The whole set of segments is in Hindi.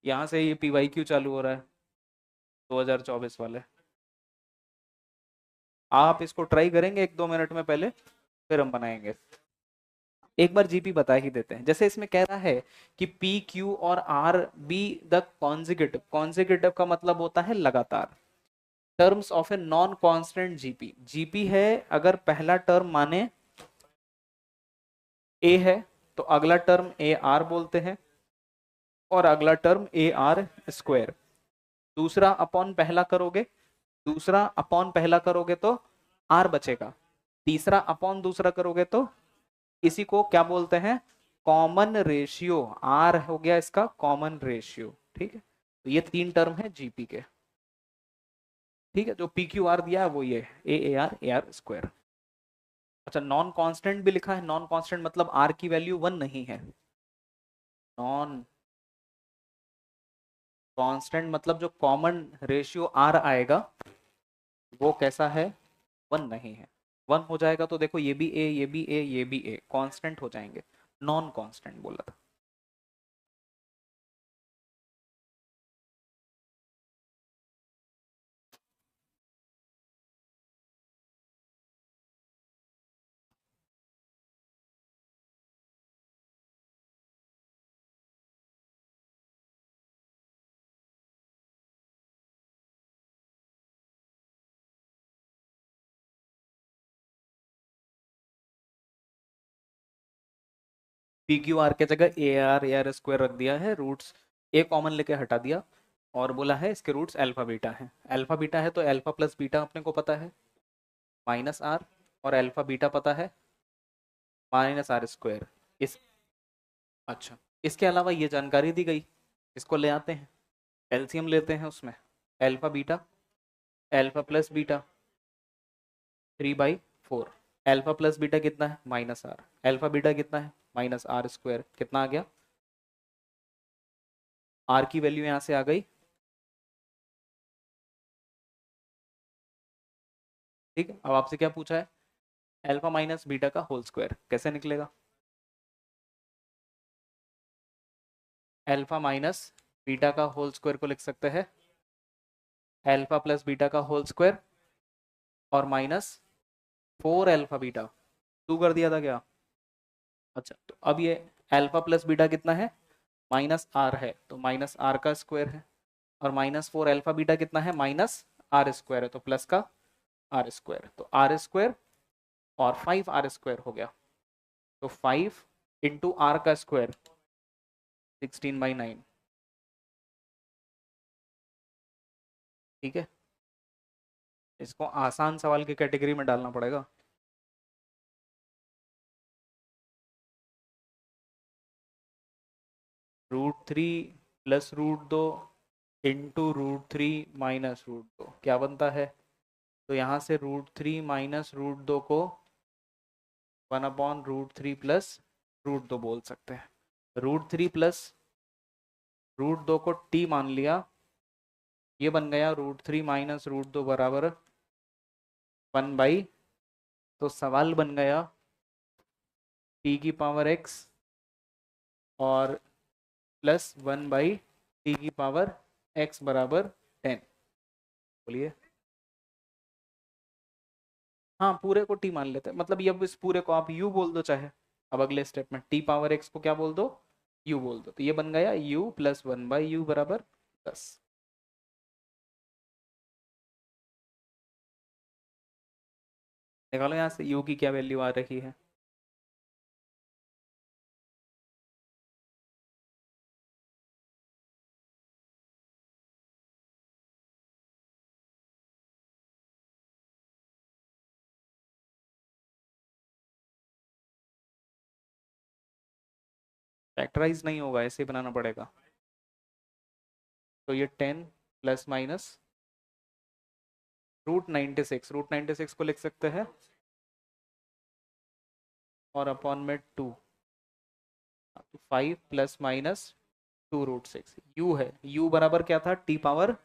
यहाँ से ये PYQ चालू हो रहा है 2024 वाले। आप इसको ट्राई करेंगे 1-2 मिनट में पहले, फिर हम बनाएंगे। एक बार जीपी बता ही देते हैं। जैसे इसमें कह रहा है कि पी क्यू और R be the consecutive, consecutive का मतलब होता है लगातार, terms of a non constant GP. GP है अगर पहला टर्म माने ए है तो अगला टर्म ए आर बोलते हैं, और अगला टर्म ए आर स्क्वायर। दूसरा अपॉन पहला करोगे, दूसरा अपॉन पहला करोगे तो आर बचेगा, तीसरा अपॉन दूसरा करोगे तो इसी को क्या बोलते हैं, कॉमन रेशियो। आर हो गया इसका कॉमन रेशियो, ठीक है। तो ये 3 टर्म है जीपी के, ठीक है। जो पी क्यू आर दिया है वो ये ए आर स्क्वायर। अच्छा, नॉन कांस्टेंट भी लिखा है। नॉन कांस्टेंट मतलब आर की वैल्यू 1 नहीं है। नॉन कांस्टेंट मतलब जो कॉमन रेशियो आर आएगा वो कैसा है, 1 नहीं है। 1 हो जाएगा तो देखो ये भी ए, ये भी ए, ये भी ए, कांस्टेंट हो जाएंगे। नॉन कांस्टेंट बोला था। पी क्यू आर के जगह ए आर स्क्वायर रख दिया है, रूट्स ए कॉमन लेके हटा दिया, और बोला है इसके रूट्स अल्फा बीटा है। अल्फा बीटा है तो अल्फा प्लस बीटा अपने को पता है माइनस आर, और अल्फा बीटा पता है माइनस आर स्क्वायर। इस अच्छा, इसके अलावा ये जानकारी दी गई, इसको ले आते हैं, एलसीएम लेते हैं उसमें। Alpha beta, alpha plus beta 3/4, alpha plus beta कितना है माइनस आर, अल्फा बीटा कितना है माइनस आर स्क्वायर, कितना आ गया, आर की वैल्यू यहाँ से आ गई, ठीक है। अब आपसे क्या पूछा है, अल्फा माइनस बीटा का होल स्क्वायर कैसे निकलेगा। अल्फा माइनस बीटा का होल स्क्वायर को लिख सकते हैं अल्फा प्लस बीटा का होल स्क्वायर, और माइनस 4 अल्फा बीटा, 2 कर दिया था क्या। अच्छा, तो अब ये अल्फा प्लस बीटा कितना है माइनस आर है, तो माइनस आर का स्क्वायर है, और -4 अल्फा बीटा कितना है माइनस आर स्क्वायर है, तो प्लस का आर स्क्वायर, तो आर स्क्वायर और 5 आर स्क्वायर हो गया, तो 5 × आर का स्क्वायर 16/9, ठीक है। इसको आसान सवाल की कैटेगरी में डालना पड़ेगा। √3 प्लस √2 इंटू √3 माइनस √2 क्या बनता है, तो यहाँ से √3 माइनस √2 को 1/√3 प्लस √2 बोल सकते हैं। √3 प्लस √2 को t मान लिया, ये बन गया √3 माइनस √2 बराबर 1/, तो सवाल बन गया t की पावर x और प्लस 1/t की पावर x बराबर 10। बोलिए। हाँ, पूरे को t मान लेते हैं, मतलब ये अब इस पूरे को आप u बोल दो चाहे। अब अगले स्टेप में t पावर x को क्या बोल दो, u बोल दो, तो ये बन गया u प्लस 1/u बराबर 10। निकालो यहाँ से u की क्या वैल्यू आ रही है। फैक्टराइज नहीं होगा, ऐसे ही बनाना पड़ेगा। तो ये 10 प्लस माइनस √96, √96 को लिख सकते हैं और अपॉन में 2, 5 प्लस माइनस 2√6, u है, u बराबर क्या था t पावर,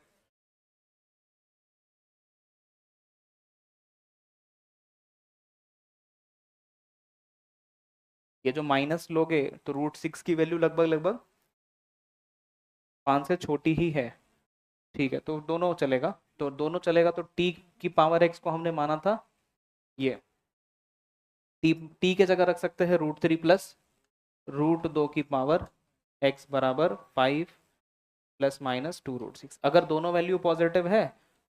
ये जो माइनस लोगे तो √6 की वैल्यू लगभग लगभग 5 से छोटी ही है, ठीक है, तो दोनों चलेगा। तो दोनों चलेगा तो टी की पावर एक्स को हमने माना था ये, टी के जगह रख सकते हैं √3 प्लस √2 की पावर एक्स बराबर 5 प्लस माइनस 2√6। अगर दोनों वैल्यू पॉजिटिव है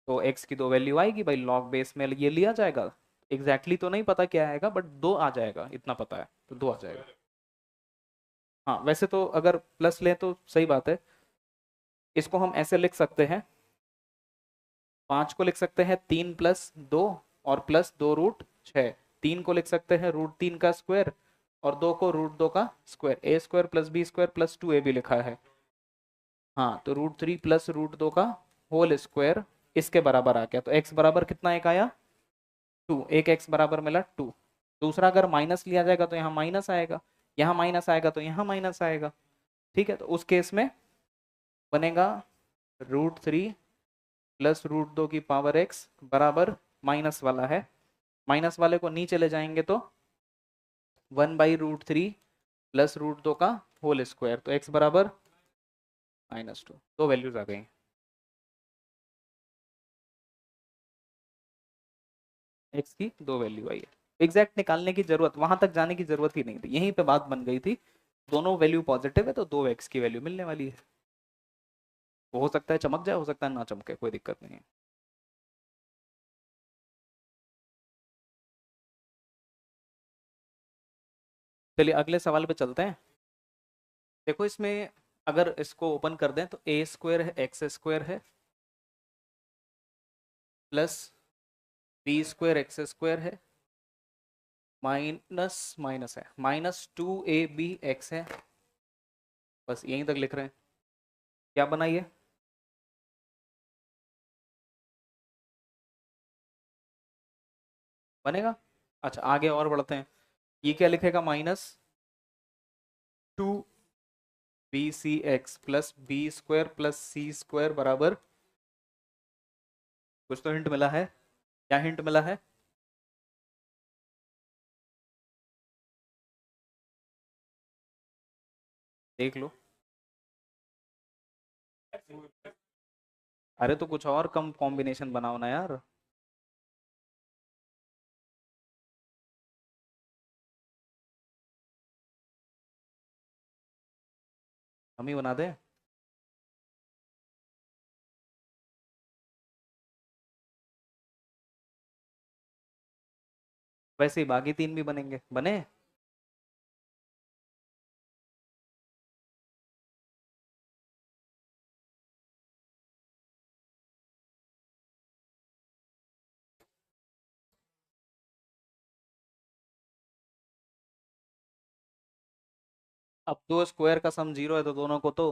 तो एक्स की दो वैल्यू आएगी भाई, लॉग बेस में ये लिया जाएगा। एग्जैक्टली तो नहीं पता क्या आएगा, बट 2 आ जाएगा, इतना पता है, तो 2 आ जाएगा। हाँ वैसे तो अगर प्लस लें तो सही बात है। इसको हम ऐसे लिख सकते हैं, 5 को लिख सकते हैं 3 प्लस 2 और प्लस 2√6। 3 को लिख सकते हैं √3 का स्क्वायर और 2 को √2 का square, A square plus B square plus 2a भी लिखा है। हाँ तो √3 प्लस √2 का होल स्क्वायर इसके बराबर आ गया। तो x बराबर कितना एक आया 2, एक x बराबर मिला 2। दूसरा अगर माइनस लिया जाएगा तो यहाँ माइनस आएगा, यहाँ माइनस आएगा तो यहाँ माइनस आएगा, ठीक है। तो उस केस में बनेगा √3 प्लस √2 की पावर x बराबर माइनस वाला है, माइनस वाले को नीचे ले जाएंगे तो 1/√3 प्लस √2 का होल स्क्वायर, तो x बराबर -2। दो वैल्यूज आ गई, x की दो वैल्यू आई है। एग्जैक्ट निकालने की जरूरत, वहां तक जाने की जरूरत ही नहीं थी, यहीं पे बात बन गई थी। दोनों वैल्यू पॉजिटिव है तो 2x की वैल्यू मिलने वाली है। वो हो सकता है चमक जाए, हो सकता है ना चमके, कोई दिक्कत नहीं है। चलिए अगले सवाल पे चलते हैं। देखो इसमें अगर इसको ओपन कर दें तो ए स्क्वायर है, एक्स स्क्वायर है, plus B square x square है, माइनस माइनस है, -2ab x है। बस यहीं तक लिख रहे हैं। क्या बनाइए, बनेगा। अच्छा आगे और बढ़ते हैं, ये क्या लिखेगा, -2bcx plus B square plus C square बराबर, कुछ तो हिंट मिला है, क्या हिंट मिला है, देख लो। अरे तो कुछ और कम कॉम्बिनेशन बनाओ ना यार। हम ही बना दें। वैसे ही बाकी तीन भी बनेंगे, बने। अब दो स्क्वायर का सम 0 है तो दोनों को तो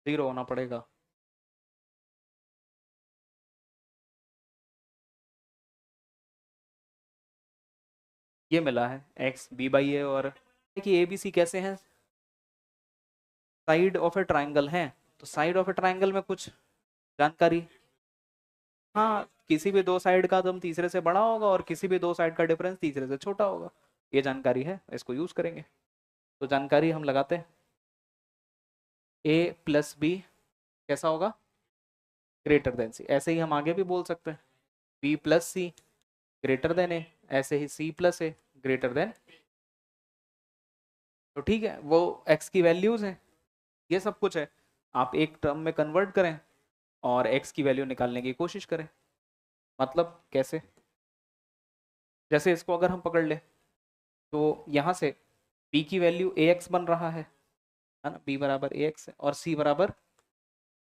0 होना पड़ेगा। ये मिला है एक्स b/a, और कि ए बी सी कैसे हैं, साइड ऑफ ए ट्राइंगल हैं। तो साइड ऑफ ए ट्राइंगल में कुछ जानकारी, हाँ किसी भी दो साइड का दम तीसरे से बड़ा होगा और किसी भी दो साइड का डिफरेंस तीसरे से छोटा होगा, ये जानकारी है, इसको यूज करेंगे। तो जानकारी हम लगाते हैं, a प्लस बी कैसा होगा, ग्रेटर देन सी। ऐसे ही हम आगे भी बोल सकते हैं b प्लस सी ग्रेटर देन ए, ऐसे ही c प्लस ए ग्रेटर देन। तो ठीक है, वो x की वैल्यूज हैं, ये सब कुछ है। आप एक टर्म में कन्वर्ट करें और x की वैल्यू निकालने की कोशिश करें। मतलब कैसे, जैसे इसको अगर हम पकड़ ले तो यहाँ से b की वैल्यू ax बन रहा है ना, b बराबर ax है और c बराबर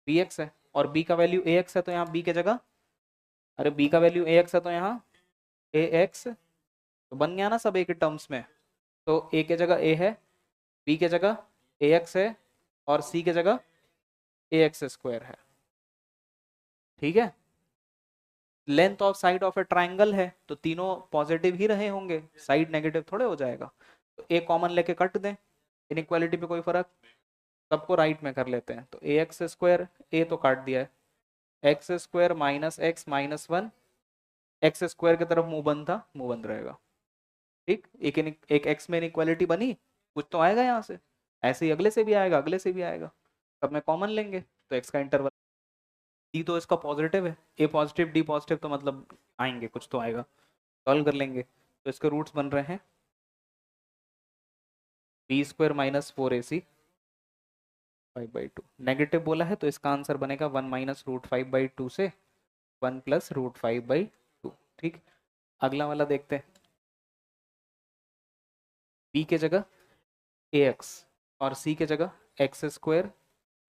bx है, और b का वैल्यू ax है तो यहाँ b के जगह, अरे b का वैल्यू ax है तो यहाँ ax, तो बन गया ना सब एक टर्म्स में। तो a के जगह a है, b के जगह ax है और c के जगह ax स्क्वायर है, ठीक है। Length of side of A triangle है तो तीनों पॉजिटिव ही रहे होंगे, साइड नेगेटिव थोड़े हो जाएगा। तो ए कॉमन लेके कट दें, इनइक्वालिटी पे कोई फर्क, सबको राइट में कर लेते हैं। तो ए एक्स स्क्वायर, ए तो काट दिया है, x square minus x minus 1, x square की तरफ मुंह बंद था, मुंह बंद रहेगा, ठीक। एक एक्स में इनइक्वालिटी बनी, कुछ तो आएगा यहाँ से, ऐसे ही अगले से भी आएगा, अगले से भी आएगा, सब में कॉमन लेंगे तो x का इंटरवल डी तो इसका पॉजिटिव है, ए पॉजिटिव डी पॉजिटिव, तो मतलब आएंगे, कुछ तो आएगा, सॉल्व कर लेंगे। तो इसके रूट्स बन रहे हैं b² माइनस 4ac 5/2। नेगेटिव बोला है तो इसका आंसर बनेगा 1 माइनस रूट 5/2 से 1 प्लस रूट 5/2। ठीक, अगला वाला देखते हैं। b के जगह ax और c के जगह x²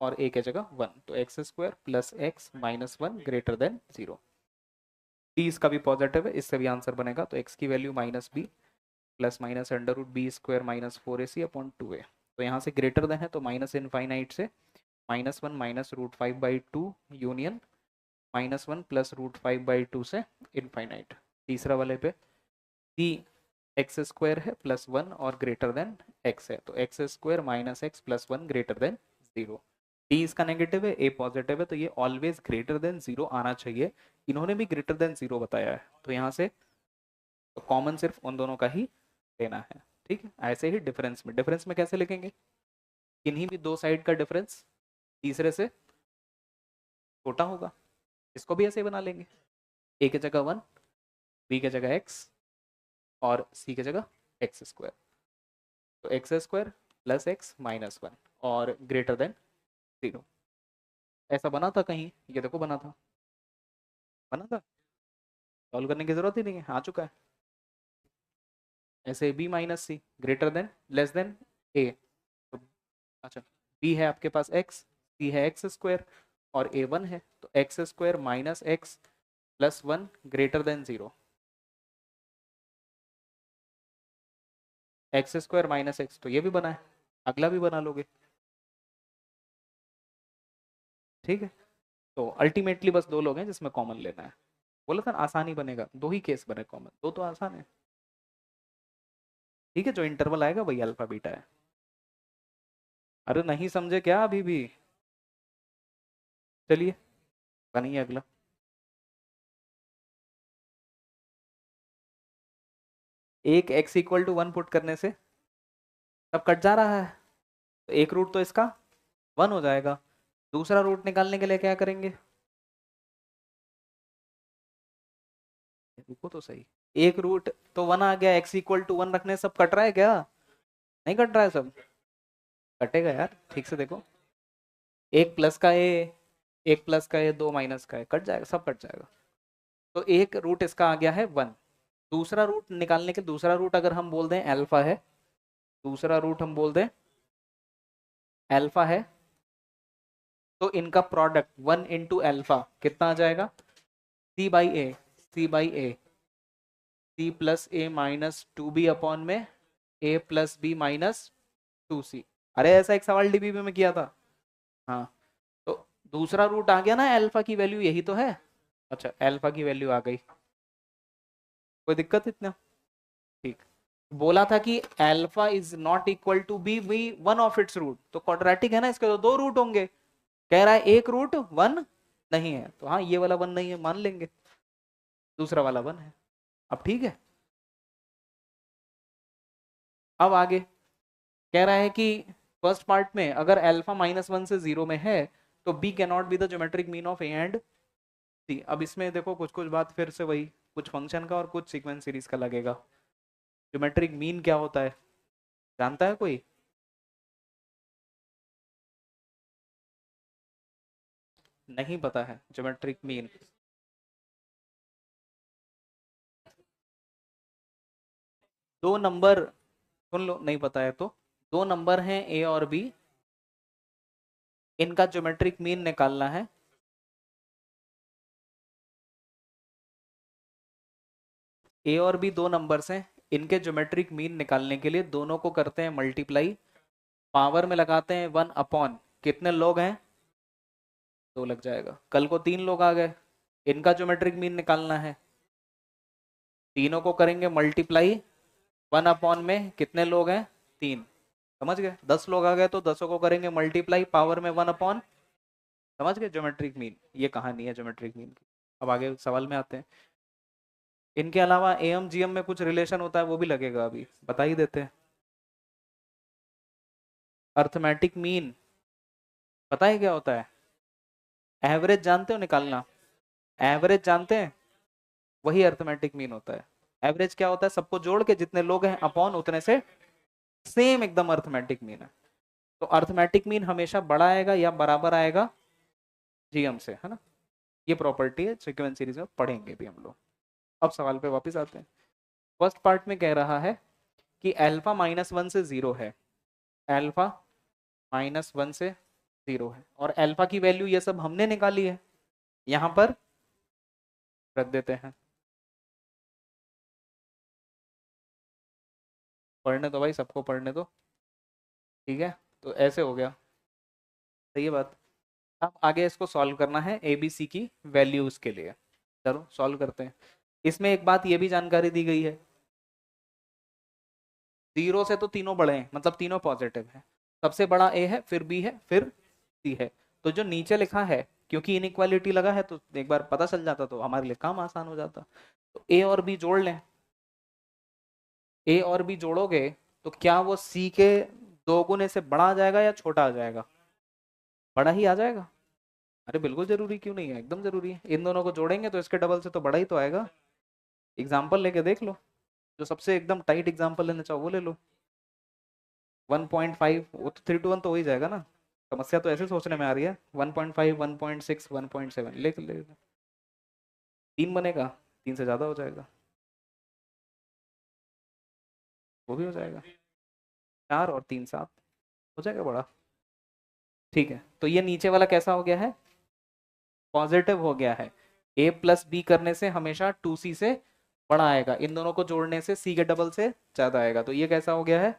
और a के जगह 1, तो x² plus x minus 1 greater than 0। b इसका भी पॉजिटिव है, इससे भी आंसर बनेगा, तो x की value minus b plus minus under root b² minus 4ac upon 2a। तो यहाँ से ग्रेटर देन है तो माइनस इनफाइनाइट से -1 minus root 5/2 union -1 plus root 5/2 से इनफाइनाइट। तीसरा वाले पे c x² है प्लस 1 और ग्रेटर देन x है, तो x² minus x plus 1 greater than 0। d इसका नेगेटिव है, a पॉजिटिव है, तो ये ऑलवेज ग्रेटर देन 0 आना चाहिए। इन्होंने भी ग्रेटर देन 0 बताया है, तो यहाँ से तो कॉमन सिर्फ उन दोनों का ही लेना है। ठीक है, ऐसे ही डिफरेंस में कैसे लिखेंगे, किन्हीं भी दो साइड का डिफरेंस तीसरे से छोटा होगा, इसको भी ऐसे ही बना लेंगे। a की जगह 1, b की जगह x और c की जगह x², तो x² प्लस x माइनस 1 और ग्रेटर देन 0। ऐसा बना था कहीं, ये देखो बना था, बना था, सॉल्व करने की जरूरत ही नहीं है, आ चुका है। ऐसे b minus c greater than less than a, तो अच्छा b है आपके पास x, c है x² और a 1 है, तो x² minus x plus 1 greater than 0। x² minus x, तो ये भी बना है, अगला भी बना लोगे। ठीक है, तो अल्टीमेटली बस दो लोग हैं जिसमें कॉमन लेना है। बोला था ना आसानी बनेगा, दो ही केस बने कॉमन, दो तो आसान है। ठीक है, जो इंटरवल आएगा वही अल्फा बीटा है। अरे नहीं समझे क्या अभी भी, चलिए बनिए अगला। एक x इक्वल टू 1 पुट करने से सब कट जा रहा है, तो एक रूट तो इसका 1 हो जाएगा। दूसरा रूट निकालने के लिए क्या करेंगे, रुको तो सही, एक रूट तो 1 आ गया, x इक्वल टू 1 रखने से सब कट रहा है क्या, नहीं कट रहा है, सब कटेगा यार, ठीक से देखो, एक प्लस का ए, एक प्लस का ए, दो माइनस का ए, कट जाएगा, सब कट जाएगा। तो एक रूट इसका आ गया है 1। दूसरा रूट निकालने के, दूसरा रूट अगर हम बोल दें अल्फा है, दूसरा रूट हम बोल दें अल्फा है, तो इनका प्रोडक्ट 1 इंटू अल्फा कितना आ जाएगा, C by A, C by A, C plus A minus 2b upon में A plus B minus 2c। अरे ऐसा एक सवाल डीबीबी में किया था। हाँ, तो दूसरा रूट आ गया ना, अल्फा की वैल्यू यही तो है। अच्छा, अल्फा की वैल्यू आ गई, कोई दिक्कत इतना, ठीक। बोला था कि alpha is not equal to b we one of its root, तो क्वाड्रेटिक है ना, इसके तो दो रूट होंगे, कह रहा है एक रूट 1 नहीं है, तो हाँ ये वाला 1 नहीं है मान लेंगे, दूसरा वाला 1 है। अब ठीक है, अब आगे कह रहा है कि फर्स्ट पार्ट में अगर अल्फा -1 से 0 में है तो B can not be the geometric mean of A and C. अब इसमें देखो कुछ कुछ बात फिर से वही, कुछ फंक्शन का और कुछ सीक्वेंस सीरीज का लगेगा। ज्योमेट्रिक मीन क्या होता है, जानता है कोई, नहीं पता है ज्योमेट्रिक मीन, दो नंबर, सुन लो नहीं पता है तो, दो नंबर हैं ए और बी, इनका ज्योमेट्रिक मीन निकालना है। ए और बी दो नंबर्स हैं, इनके ज्योमेट्रिक मीन निकालने के लिए दोनों को करते हैं मल्टीप्लाई, पावर में लगाते हैं 1 अपॉन, कितने लोग हैं, दो लग जाएगा, कल को 3 लोग आ गए, इनका ज्योमेट्रिक मीन निकालना है, तीनों को करेंगे मल्टीप्लाई 1 अपॉन में, कितने लोग हैं 3, समझ गए, 10 लोग आ गए तो 10 को करेंगे मल्टीप्लाई पावर में 1 अपॉन, समझ गए ज्योमेट्रिक मीन, ये कहानी है ज्योमेट्रिक मीन की। अब आगे सवाल में आते हैं, इनके अलावा एम जीएम में कुछ रिलेशन होता है वो भी लगेगा, अभी बता ही देते हैं। अर्थमेटिक मीन पता है क्या होता है? एवरेज जानते हो निकालना? एवरेज जानते हैं? वही अर्थमेटिक मीन होता है। एवरेज क्या होता है? सबको जोड़ के जितने लोग हैं अपॉन उतने से सेम एकदम अर्थमेटिक मीन है। तो अर्थमेटिक मीन हमेशा बड़ा आएगा या बराबर आएगा जीएम से, है ना। ये प्रॉपर्टी है, सीक्वेंस सीरीज में पढ़ेंगे भी हम लोग। अब सवाल पे वापस आते हैं। फर्स्ट पार्ट में कह रहा है कि अल्फा -1 से 0 है, अल्फा -1 से 0 है, और अल्फा की वैल्यू ये सब हमने निकाली है, यहां पर रख देते हैं। पढ़ने दो भाई, सबको पढ़ने दो, ठीक है। तो ऐसे हो गया, सही है बात। अब आगे इसको सॉल्व करना है ए बी सी की वैल्यूज के लिए। चलो सॉल्व करते हैं। इसमें एक बात ये भी जानकारी दी गई है, 0 से तो तीनों बड़े हैं, मतलब तीनों पॉजिटिव है। सबसे बड़ा ए है, फिर बी है, फिर सी है। तो जो नीचे लिखा है, क्योंकि इनइक्वालिटी लगा है तो एक बार पता चल जाता तो हमारे लिए काम आसान हो जाता। तो ए और बी जोड़ लें। ए और बी जोड़ोगे तो क्या वो सी के दोगुने से बड़ा आ जाएगा या छोटा आ जाएगा? बड़ा ही आ जाएगा। अरे बिल्कुल जरूरी क्यों नहीं है, एकदम जरूरी है। इन दोनों को जोड़ेंगे तो इसके डबल से तो बड़ा ही तो आएगा। एग्जाम्पल लेके देख लो, जो सबसे एकदम टाइट एग्जाम्पल लेना चाहो वो ले लो। 1.5, वो तो 3 to 1 तो हो ही जाएगा ना। समस्या तो ऐसे सोचने में आ रही है। 1.5, 1.6, 1.7 ले 3 बनेगा, 3 से ज्यादा हो जाएगा, वो भी हो जाएगा। 4 और 3 7 हो जाएगा बड़ा। ठीक है, तो ये नीचे वाला कैसा हो गया है? पॉजिटिव हो गया है। a प्लस बी करने से हमेशा 2c से बड़ा आएगा, इन दोनों को जोड़ने से c के डबल से ज्यादा आएगा। तो ये कैसा हो गया है?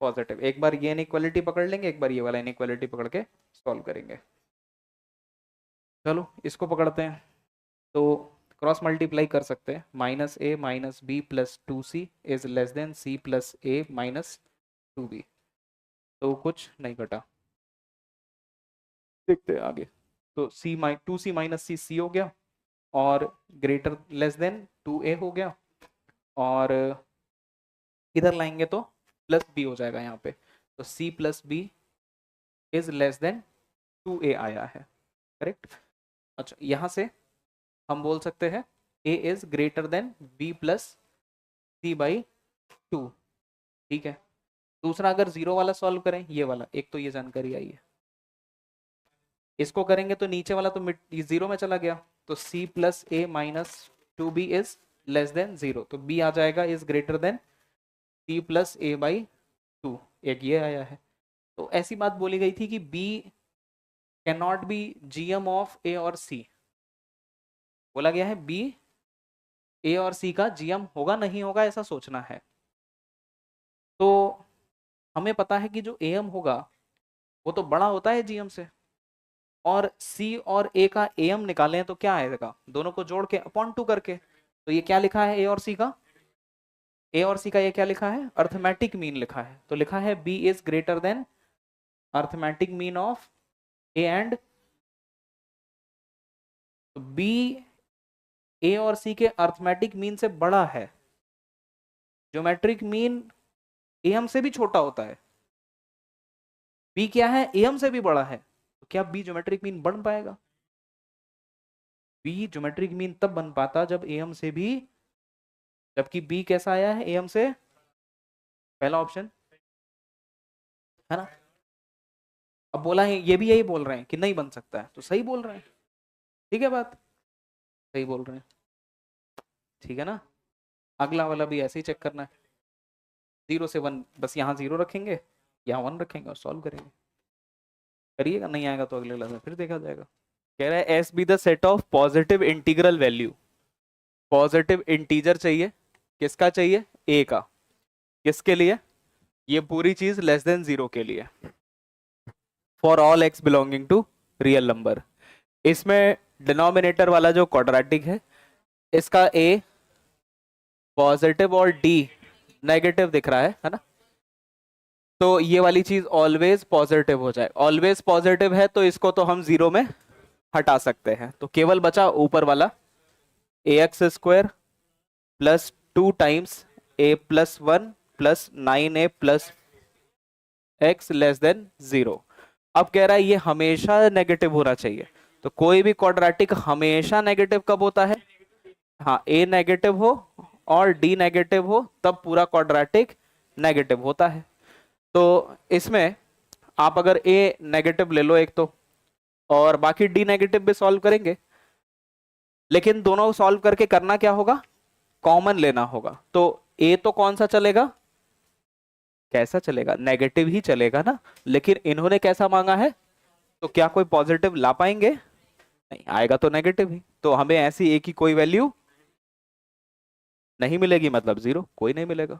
पॉजिटिव। एक बार ये इनइक्वालिटी पकड़ लेंगे, एक बार ये वाला इनइक्वालिटी पकड़ के सॉल्व करेंगे। चलो इसको पकड़ते हैं। तो क्रॉस मल्टीप्लाई कर सकते हैं, -a - b + 2c is less than c + a - 2b। तो कुछ नहीं घटा, देखते हैं आगे। तो 2c - c c हो गया, और ग्रेटर लेस देन 2a हो गया, और इधर लाएंगे तो प्लस b हो जाएगा यहाँ पे। तो c + b is less than 2a आया है, करेक्ट। अच्छा, यहाँ से हम बोल सकते हैं a is greater than b + c/2, ठीक है। दूसरा, अगर 0 वाला सॉल्व करें, ये वाला, एक तो ये जानकारी आई है, इसको करेंगे तो नीचे वाला तो 0 में चला गया। तो c + a - 2b is less than 0, तो b आ जाएगा is greater than c + a/2, एक ये आया है। तो ऐसी बात बोली गई थी कि b can not B GM of a और c। बोला गया है b a और c का जीएम होगा नहीं होगा ऐसा सोचना है। तो हमें पता है कि जो am होगा वो तो बड़ा होता है जीएम से, और c और a का am निकालें तो क्या आएगा? दोनों को जोड़ के अपॉन 2 करके। तो ये क्या लिखा है? a और c का, a और c का ये क्या लिखा है? अर्थमेटिक मीन लिखा है। तो लिखा है b is greater than arithmetic mean of a and b a और c के अर्थमेटिक मीन से बड़ा है। ज्योमेट्रिक मीन am से भी छोटा होता है, b क्या है? am से भी बड़ा है। तो क्या b ज्योमेट्रिक मीन बन पाएगा? b ज्योमेट्रिक मीन तब बन पाता जब am से भी, जबकि b कैसा आया है? am से, पहला ऑप्शन है ना। अब बोला है, ये भी यही बोल रहे हैं कि नहीं बन सकता है, तो सही बोल रहे हैं, ठीक है बात, सही बोल रहे हैं, ठीक है ना। अगला वाला भी ऐसे ही चेक करना है, 0 से 1, बस यहाँ 0 रखेंगे, यहाँ 1 रखेंगे और सॉल्व करेंगे। करिएगा, नहीं आएगा तो अगले क्लास में फिर देखा जाएगा। कह रहा है S be the set of positive integral value. Positive integer चाहिए, किसका चाहिए? ए का। किसके लिए? ये पूरी चीज लेस देन 0 के लिए, for all x belonging to real number. इसमें डिनोमिनेटर वाला जो क्वाड्रेटिक है, इसका ए पॉजिटिव और डी नेगेटिव दिख रहा है ना। तो ये वाली चीज ऑलवेज पॉजिटिव हो जाए, ऑलवेज पॉजिटिव है तो इसको तो हम 0 में हटा सकते हैं। तो केवल बचा ऊपर वाला ax² + 2 times a + 1 + 9a + x <0। अब कह रहा है ये हमेशा नेगेटिव होना चाहिए, तो कोई भी क्वाड्रेटिक हमेशा नेगेटिव कब होता है? हाँ, ए नेगेटिव हो और डी नेगेटिव हो तब पूरा क्वाड्रेटिक नेगेटिव होता है। तो इसमें आप अगर ए नेगेटिव ले लो एक तो, और बाकी डी नेगेटिव भी सॉल्व करेंगे, लेकिन दोनों सॉल्व करके करना क्या होगा? कॉमन लेना होगा। तो ए तो कौन सा चलेगा? कैसा चलेगा? नेगेटिव ही चलेगा ना, लेकिन इन्होंने कैसा मांगा है, तो क्या कोई पॉजिटिव ला पाएंगे? नहीं आएगा, तो नेगेटिव ही। तो हमें ऐसी ए की कोई वैल्यू नहीं मिलेगी, मतलब जीरो, कोई नहीं मिलेगा।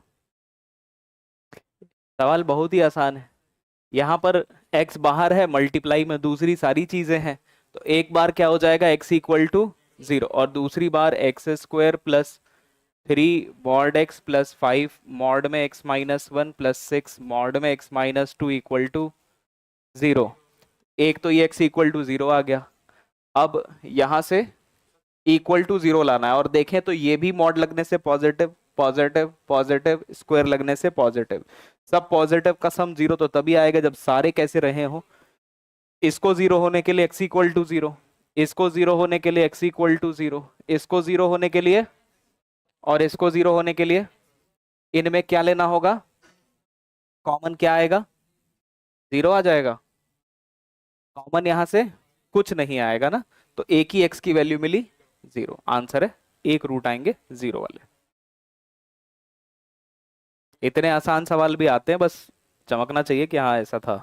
सवाल बहुत ही आसान है। यहाँ पर x बाहर है, मल्टीप्लाई में दूसरी सारी चीजें हैं, तो एक बार क्या हो जाएगा, x इक्वल टू 0, और दूसरी बार x square plus 3 mod x plus 5 mod में x माइनस 1 प्लस 6 मॉड में x माइनस 2 इक्वल टू 0। एक तो ये x इक्वल टू 0 आ गया। अब यहाँ से इक्वल टू 0 लाना है, और देखें तो ये भी मॉड लगने से पॉजिटिव, पॉजिटिव, पॉजिटिव, स्क्वायर लगने से पॉजिटिव, सब पॉजिटिव का सम 0 तो तभी आएगा जब सारे कैसे रहे हो। इसको 0 होने के लिए x इक्वल टू 0, इसको 0 होने के लिए x इक्वल टू 0, इसको 0 होने के लिए और इसको 0 होने के लिए इनमें क्या लेना होगा? कॉमन क्या आएगा? 0 आ जाएगा। कॉमन यहां से कुछ नहीं आएगा ना, तो एक ही x की वैल्यू मिली 0। आंसर है, एक रूट आएंगे 0 वाले। इतने आसान सवाल भी आते हैं, बस चमकना चाहिए कि हाँ ऐसा था।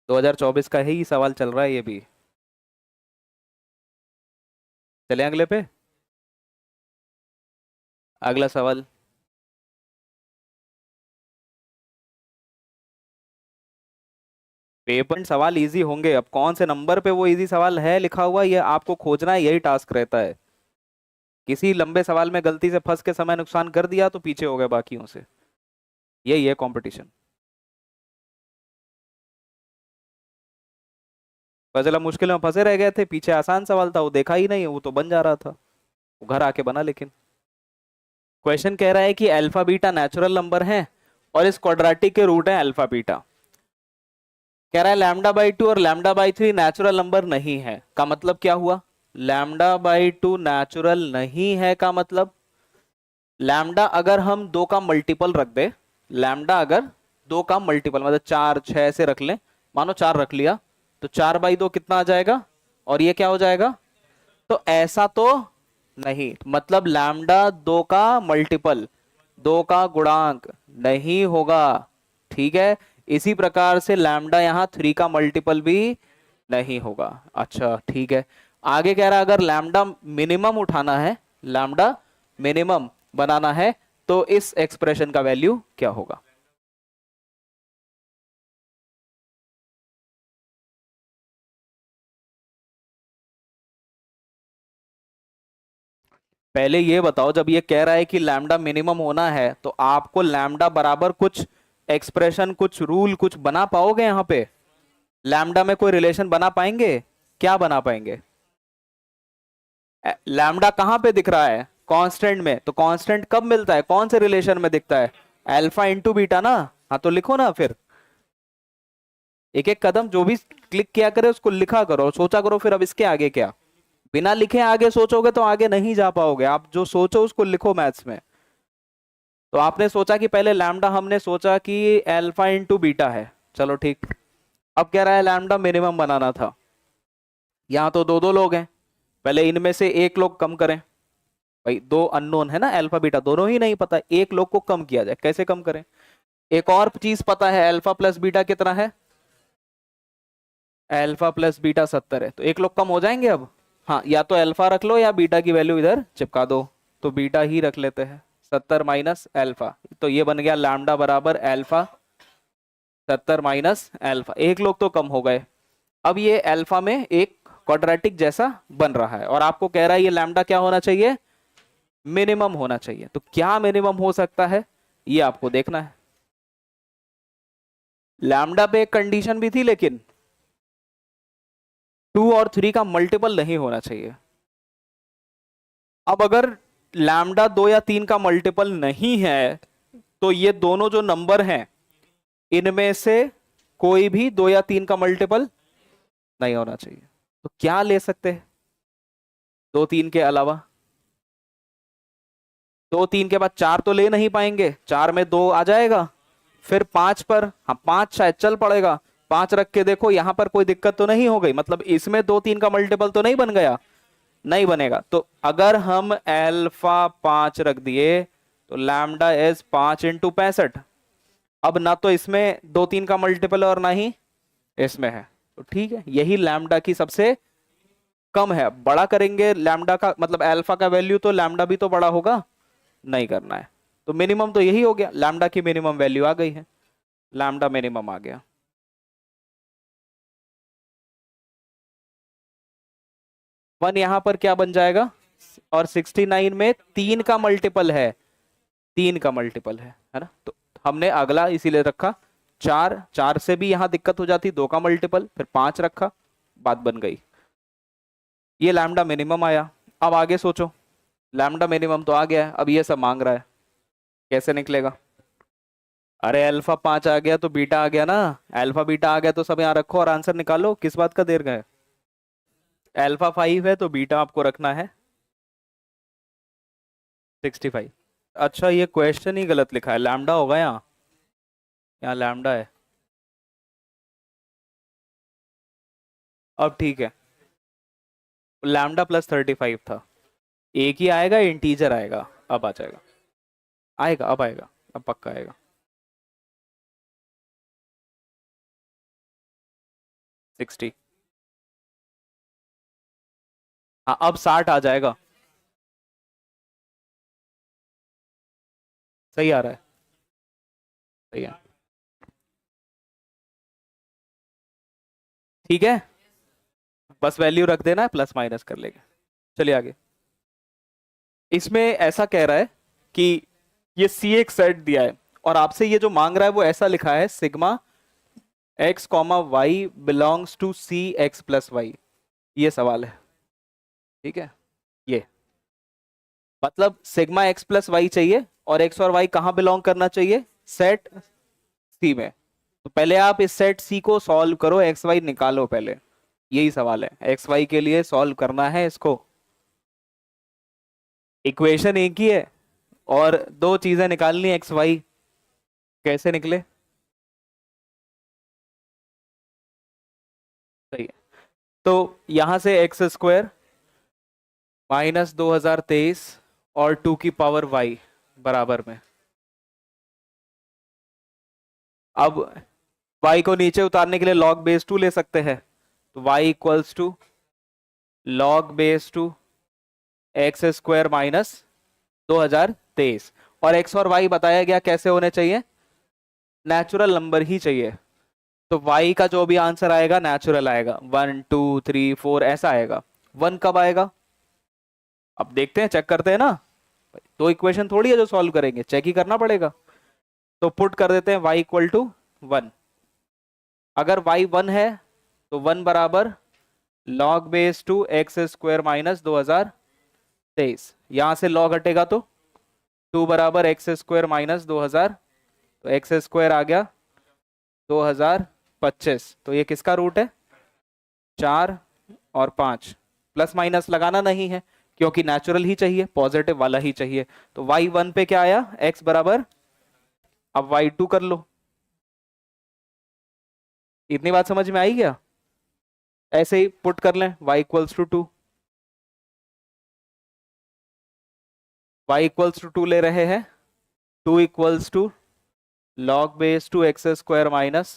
2024 का ही सवाल चल रहा है ये भी। चले अगले पे। अगला सवाल, पेपर सवाल इजी होंगे। अब कौन से नंबर पे वो इजी सवाल है लिखा हुआ, ये आपको खोजना है, यही टास्क रहता है। किसी लंबे सवाल में गलती से फंस के समय नुकसान कर दिया तो पीछे हो गए बाकियों से, यही है कंपटीशन। फजला मुश्किल में फंसे रह गए थे, पीछे आसान सवाल था वो देखा ही नहीं, वो तो बन जा रहा था, वो घर आके बना। लेकिन क्वेश्चन कह रहा है कि अल्फा बीटा नेचुरल नंबर है और इस क्वाड्रेटिक के रूट है अल्फा बीटा। कह रहा है लैम्डा बाई 2 और लैम्डा बाई 3 नेचुरल नंबर नहीं है, का मतलब क्या हुआ? लैम्डा बाई 2 नेचुरल नहीं है का मतलब, लैम्डा अगर हम 2 का मल्टीपल रख दे, लैम्डा अगर 2 का मल्टीपल मतलब 4 6 से रख ले, मानो 4 रख लिया, तो 4 बाई 2 कितना आ जाएगा, और ये क्या हो जाएगा? तो ऐसा तो नहीं, मतलब लैम्डा 2 का मल्टीपल, 2 का गुणांक नहीं होगा। ठीक है, इसी प्रकार से लैम्डा यहाँ 3 का मल्टीपल भी नहीं होगा। अच्छा ठीक है, आगे कह रहा है अगर लैम्डा मिनिमम उठाना है, लैम्डा मिनिमम बनाना है, तो इस एक्सप्रेशन का वैल्यू क्या होगा? पहले ये बताओ, जब ये कह रहा है कि लैम्डा मिनिमम होना है, तो आपको लैम्डा बराबर कुछ एक्सप्रेशन, कुछ रूल, कुछ बना पाओगे? यहाँ पे लैम्डा में कोई रिलेशन बना पाएंगे? क्या बना पाएंगे? लैम्डा कहाँ पे दिख रहा है? कांस्टेंट में। तो कांस्टेंट कब मिलता है, कौन से रिलेशन में दिखता है? अल्फा इंटू बीटा ना। हाँ तो लिखो ना फिर, एक एक कदम जो भी क्लिक किया करे उसको लिखा करो, सोचा करो फिर अब इसके आगे क्या। बिना लिखे आगे सोचोगे तो आगे नहीं जा पाओगे, आप जो सोचो उसको लिखो मैथ्स में। तो आपने सोचा कि पहले लैम्डा, हमने सोचा कि अल्फा इंटू बीटा है, चलो ठीक। अब कह रहा है लैम्डा मिनिमम बनाना था। यहाँ तो दो दो लोग हैं, पहले इनमें से एक लोग कम करें। भाई दो अननोन है ना, अल्फा बीटा दोनों ही नहीं पता, एक लोग को कम किया जाए, कैसे कम करें? एक और चीज पता है, अल्फा प्लस बीटा कितना है? अल्फा प्लस बीटा 70 है, तो एक लोग कम हो जाएंगे अब। हाँ, या तो अल्फा रख लो या बीटा की वैल्यू इधर चिपका दो, तो बीटा ही रख लेते हैं। 70 माइनस अल्फा, तो ये बन गया लैम्डा बराबर अल्फा 70 माइनस अल्फा, एक लोग तो कम हो गए। अब ये अल्फा में एक क्वाड्रेटिक जैसा बन रहा है, और आपको कह रहा है ये लैम्डा क्या होना चाहिए? मिनिमम होना चाहिए। तो क्या मिनिमम हो सकता है, ये आपको देखना है। लैम्डा पे एक कंडीशन भी थी, लेकिन 2 और 3 का मल्टीपल नहीं होना चाहिए। अब अगर लैम्डा 2 या 3 का मल्टीपल नहीं है, तो ये दोनों जो नंबर हैं इनमें से कोई भी 2 या 3 का मल्टीपल नहीं होना चाहिए। तो क्या ले सकते हैं 2 3 के अलावा? 2 3 के बाद 4 तो ले नहीं पाएंगे, 4 में 2 आ जाएगा, फिर 5 पर, हाँ 5 शायद चल पड़ेगा। 5 रख के देखो, यहां पर कोई दिक्कत तो नहीं हो गई, मतलब इसमें 2 3 का मल्टीपल तो नहीं बन गया, नहीं बनेगा। तो अगर हम अल्फा 5 रख दिए तो लैम्डा इज 5 इंटू 65। अब ना तो इसमें 2 3 का मल्टीपल और ना ही इसमें है, तो ठीक है, यही लैम्डा की सबसे कम है। बड़ा करेंगे लैम्डा का, मतलब अल्फा का वैल्यू, तो लैम्डा भी तो बड़ा होगा, नहीं करना है। तो मिनिमम तो यही हो गया, लैम्डा की मिनिमम वैल्यू आ गई है, लैम्डा मिनिमम आ गया। वन यहां पर क्या बन जाएगा, और 69 में 3 का मल्टीपल है, 3 का मल्टीपल है ना। तो हमने अगला इसीलिए रखा 4, 4 से भी यहां दिक्कत हो जाती, 2 का मल्टीपल, फिर 5 रखा, बात बन गई। ये लैम्डा मिनिमम आया। अब आगे सोचो, लैम्डा मिनिमम तो आ गया है, अब ये सब मांग रहा है, कैसे निकलेगा? अरे अल्फा 5 आ गया तो बीटा आ गया ना, अल्फा बीटा आ गया तो सब यहाँ रखो और आंसर निकालो, किस बात का देर है? अल्फा 5 है तो बीटा आपको रखना है 65। अच्छा ये क्वेश्चन ही गलत लिखा है, लैम्डा होगा यहाँ, यहाँ लैम्डा है। अब ठीक है, लैम्डा प्लस 35 था, एक ही आएगा, इंटीजर आएगा, अब आ जाएगा, आएगा अब आएगा, अब पक्का आएगा। 60, हाँ अब 60 आ जाएगा, सही आ रहा है, सही है, ठीक है, बस वैल्यू रख देना है, प्लस माइनस कर लेंगे। चलिए आगे। इसमें ऐसा कह रहा है कि ये सी एक सेट दिया है, और आपसे ये जो मांग रहा है वो ऐसा लिखा है, sigma x comma y belongs to c x plus y, ये सवाल है, ठीक है। ये मतलब सिग्मा एक्स प्लस वाई चाहिए, और एक्स और वाई कहाँ बिलोंग करना चाहिए, सेट सी में। तो पहले आप इस सेट सी को सॉल्व करो, एक्स वाई निकालो पहले, यही सवाल है, एक्स वाई के लिए सॉल्व करना है इसको। इक्वेशन एक ही है और दो चीजें निकालनी, एक्स वाई, कैसे निकले? सही है। तो यहां से एक्स स्क्वायर माइनस 2023 और 2 की पावर वाई बराबर में, अब y को नीचे उतारने के लिए log बेस 2 ले सकते हैं, तो y equals to log base 2 x square minus 2023, और x और y बताया गया कैसे होने चाहिए, नेचुरल नंबर ही चाहिए। तो y का जो भी आंसर आएगा नेचुरल आएगा, 1 2 3 4 ऐसा आएगा। 1 कब आएगा, अब देखते हैं, चेक करते हैं ना, तो इक्वेशन थोड़ी है जो सॉल्व करेंगे, चेक ही करना पड़ेगा। तो पुट कर देते हैं y इक्वल टू 1, अगर y 1 है तो 1 बराबर log base 2 x square minus 2023, यहां से log हटेगा तो 2 बराबर एक्स स्क्वायर माइनस 2000, तो एक्स स्क्वायर आ गया 2025, तो ये किसका रूट है, 4 और 5, प्लस माइनस लगाना नहीं है क्योंकि नेचुरल ही चाहिए, पॉजिटिव वाला ही चाहिए। तो y1 पे क्या आया, x बराबर, अब y2 कर लो। इतनी बात समझ में आई क्या? ऐसे ही पुट कर लें, y equals to 2, y equals to 2 ले रहे हैं, 2 equals to log base 2 x square minus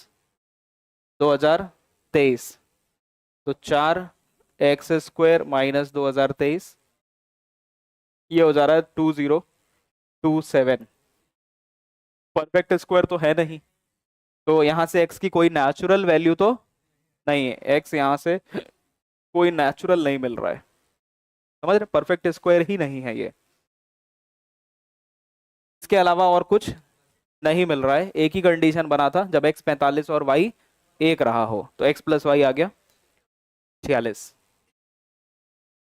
2023, तो 4 एक्स स्क्वायर माइनस 2023, ये हो जा रहा है 2027। परफेक्ट स्क्वायर तो है नहीं, तो यहां से x की कोई नेचुरल वैल्यू तो नहीं है, x यहां से कोई नेचुरल नहीं मिल रहा है, समझ रहे, परफेक्ट स्क्वायर ही नहीं है ये, इसके अलावा और कुछ नहीं मिल रहा है। एक ही कंडीशन बना था जब x 45 और y 1 रहा हो, तो x प्लस वाई आ गया 46,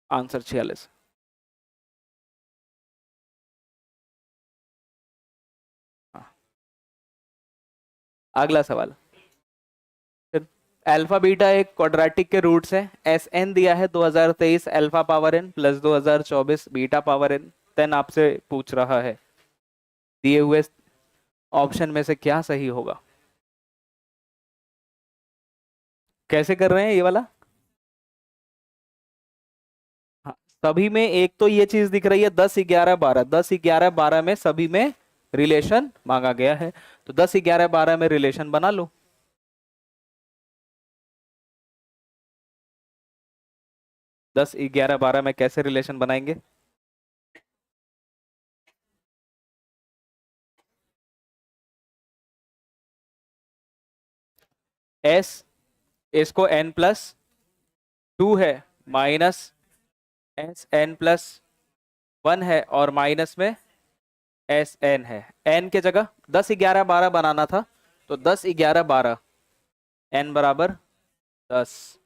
आंसर 46। हाँ, अगला सवाल। अल्फा बीटा एक क्वाड्रेटिक के रूट्स है। एस एन दिया है 2023 अल्फा power n plus 2024 beta power n. Then आपसे पूछ रहा है दिए हुए ऑप्शन में से क्या सही होगा। कैसे कर रहे हैं ये वाला? हाँ, सभी में एक तो ये चीज दिख रही है 10 11 12, 10 11 12 में सभी में रिलेशन मांगा गया है, तो 10 11 12 में रिलेशन बना लो। 10 11 12 में कैसे रिलेशन बनाएंगे? एस, इसको n प्लस 2 है, माइनस एस एन प्लस 1 है, और माइनस में एस एन है। n के जगह 10 11 12 बनाना था, तो 10 11 12 n बराबर 10।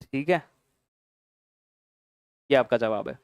ठीक है, ये आपका जवाब है।